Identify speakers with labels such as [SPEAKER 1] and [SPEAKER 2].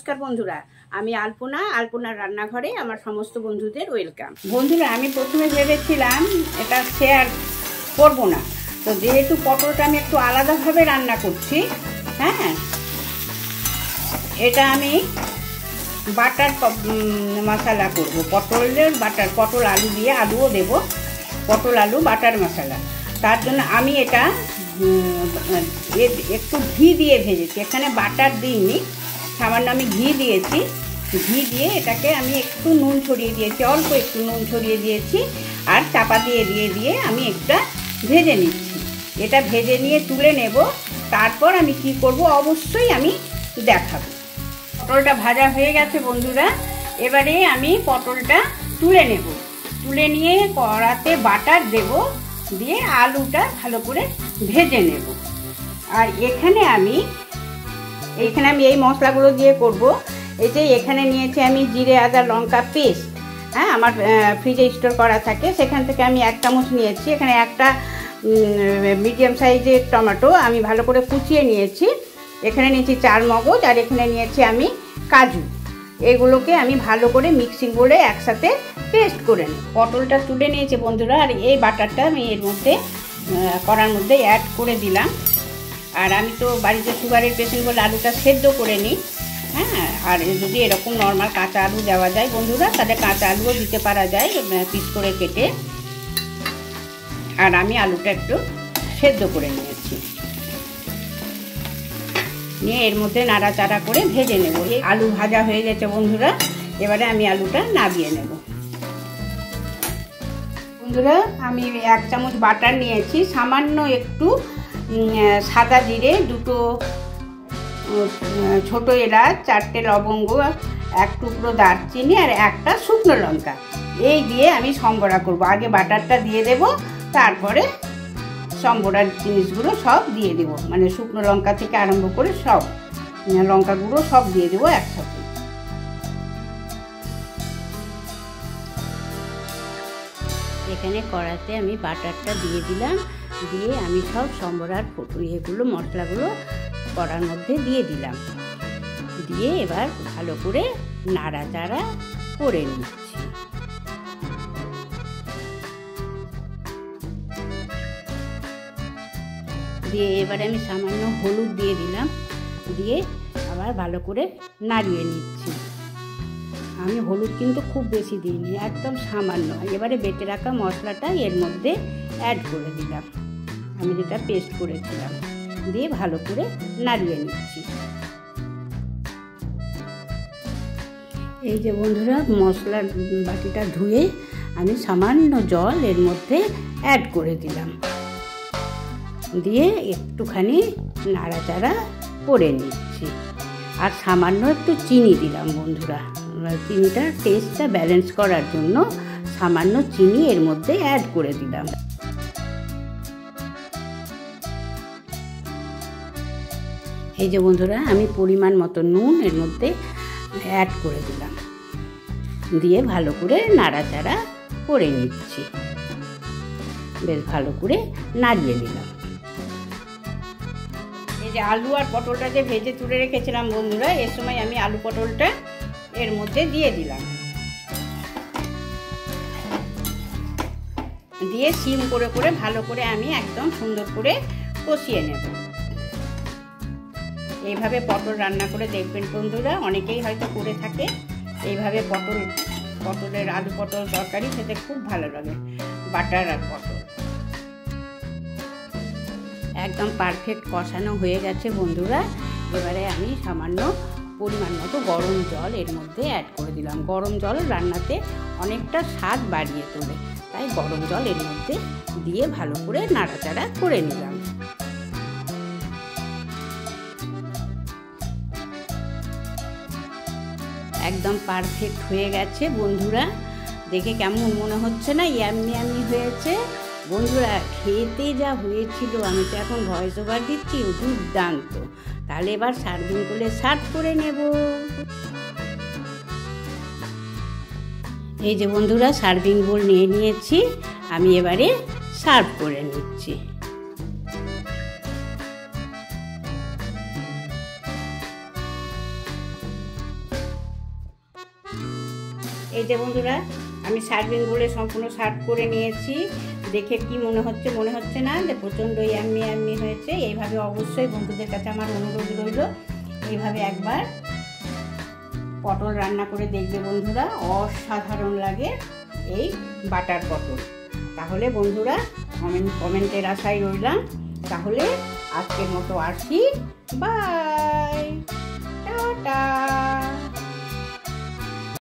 [SPEAKER 1] নমস্কার বন্ধুরা, আমি আলপনার রান্নাঘরে আমার সমস্ত বন্ধুদের ওয়েলকাম। বন্ধুরা, আমি প্রথমে ভেবেছিলাম এটা শেয়ার করব না, তো যেহেতু পটলটা আমি একটু আলাদাভাবে রান্না করছি, হ্যাঁ, এটা আমি বাটার মশলা করব, পটলের বাটার, পটল আলু দিয়ে, আলুও দেব, পটল আলু বাটার মশলা। তার জন্য আমি এটা একটু ঘি দিয়ে ভেজেছি, এখানে বাটার দিইনি, সামান্য আমি ঘি দিয়েছি। ঘি দিয়ে এটাকে আমি একটু নুন ছড়িয়ে দিয়েছি, অল্প একটু নুন ছড়িয়ে দিয়েছি, আর চাপা দিয়ে আমি একটা ভেজে নিচ্ছি। এটা ভেজে নিয়ে তুলে নেব, তারপর আমি কি করব অবশ্যই আমি দেখাবো। পটলটা ভাজা হয়ে গেছে বন্ধুরা, এবারে আমি পটলটা তুলে নেব, তুলে নিয়ে কড়াতে বাটার দেব, দিয়ে আলুটা ভালো করে ভেজে নেব। আর এখানে আমি এই মশলাগুলো দিয়ে করব। এই যে এখানে নিয়েছি আমি জিরে আদা লঙ্কা পেস্ট, হ্যাঁ, আমার ফ্রিজে স্টোর করা থাকে, সেখান থেকে আমি 1 চামচ নিয়েছি। এখানে একটা মিডিয়াম সাইজের টমেটো আমি ভালো করে কুচিয়ে নিয়েছি। এখানে নিয়েছি 4 মগজ, আর এখানে নিয়েছি আমি কাজু। এগুলোকে আমি ভালো করে মিক্সিং করে একসাথে পেস্ট করে নিই। পটলটা তুলে নিয়েছি বন্ধুরা, আর এই বাটারটা আমি এর মধ্যে কড়ার মধ্যে অ্যাড করে দিলাম। আর আমি তো বাড়িতে সুগারের পেশেন্ট বলে আলুটা সেদ্ধ করে নিই, হ্যাঁ। আর যদি এরকম নর্মাল কাঁচা আলু দেওয়া যায় বন্ধুরা, তাহলে কাঁচা আলুও দিতে পারা যায় পিস করে কেটে। আর আমি আলুটা একটু সেদ্ধ করে নিয়েছি, নিয়ে এর মধ্যে নাড়াচাড়া করে ভেজে নেব। আলু ভাজা হয়ে গেছে বন্ধুরা, এবারে আমি আলুটা নামিয়ে নেব। বন্ধুরা, আমি 1 চামচ বাটার নিয়েছি, সামান্য একটু সাদা জিরে, 2 ছোট এলাচ, 4টে লবঙ্গ, 1 টুকরো দারচিনি, আর 1টা শুকনো লঙ্কা, এই দিয়ে আমি সম্বরা করব। আগে বাটারটা দিয়ে দেব, তারপরে সম্বরার জিনিসগুলো সব দিয়ে দেব, মানে শুকনো লঙ্কা থেকে আরম্ভ করে সব লঙ্কা গুঁড়ো সব দিয়ে দেবো একসাথে। এখানে কড়াতে আমি বাটারটা দিয়ে দিলাম, দিয়ে আমি সব সম্বরার এগুলো মশলাগুলো কড়ার মধ্যে দিয়ে দিলাম, দিয়ে এবার ভালো করে নাড়াচাড়া করে নিচ্ছি। দিয়ে এবারে আমি সামান্য হলুদ দিয়ে দিলাম, দিয়ে আবার ভালো করে নাড়িয়ে নিচ্ছি। আমি হলুদ কিন্তু খুব বেশি দিইনি, একদম সামান্য। এবারে বেটে রাখা মশলাটা এর মধ্যে অ্যাড করে দিলাম, আমি যেটা পেস্ট করেছিলাম, দিয়ে ভালো করে নাড়িয়ে নিচ্ছি। এই যে বন্ধুরা, মশলার বাটিটা ধুয়ে আমি সামান্য জল এর মধ্যে অ্যাড করে দিলাম, দিয়ে একটুখানি নাড়াচাড়া করে নিচ্ছি। আর সামান্য একটু চিনি দিলাম বন্ধুরা, চিনিটা টেস্টটা ব্যালেন্স করার জন্য সামান্য চিনি এর মধ্যে অ্যাড করে দিলাম। এই যে বন্ধুরা, আমি পরিমাণ মতো নুন এর মধ্যে অ্যাড করে দিলাম, দিয়ে ভালো করে নাড়াচাড়া করে নিচ্ছি। বেশ ভালো করে নাড়িয়ে নিলাম। এই যে আলু আর পটলটা যে ভেজে তুলে রেখেছিলাম বন্ধুরা, এর সময় আমি আলু পটলটা এর মধ্যে দিয়ে দিলাম, দিয়ে সিম করে করে ভালো করে আমি একদম সুন্দর করে কষিয়ে নেব। এইভাবে পটল রান্না করে দেখবেন বন্ধুরা, অনেকেই হয়তো করে থাকে এইভাবে পটলের আলু পটল তরকারি খেতে খুব ভালো লাগে, বাটার আর পটল। একদম পারফেক্ট কষানো হয়ে গেছে বন্ধুরা, এবারে আমি সামান্য পরিমাণ মতো গরম জল এর মধ্যে অ্যাড করে দিলাম। গরম জল রান্নাতে অনেকটা স্বাদ বাড়িয়ে তোলে, তাই গরম জল এর মধ্যে দিয়ে ভালো করে নাড়াচাড়া করে নিলাম। একদম পারফেক্ট হয়ে গেছে বন্ধুরা, দেখে কেমন মনে হচ্ছে না? ইয়াম্মি ইয়াম্মি হয়েছে বন্ধুরা, খেতে যা হয়েছিল, আমি তো এখন ভয়েস ওভার দিচ্ছি, দুর্দান্ত। তাহলে এবার সার্ভিং করে সার্ভ করে নেব। এই যে বন্ধুরা, সার্ভিং বোল নিয়ে নিয়েছি, আমি এবারে সার্ভ করে নিচ্ছি। এই যে বন্ধুরা, আমি সার্ভিং বলে সম্পূর্ণ সার্ভ করে নিয়েছি। দেখে কি মনে হচ্ছে না যে প্রচণ্ড ইয়াম্মি ইয়াম্মি হয়েছে? এইভাবে অবশ্যই বন্ধুদের কাছে আমার অনুরোধ রইল, এইভাবে একবার পটল রান্না করে দেখবে বন্ধুরা, অসাধারণ লাগে এই বাটার পটল। তাহলে বন্ধুরা কমেন্টের আশায় রইলাম। তাহলে আজকের মতো আসি, বাই, টাটা।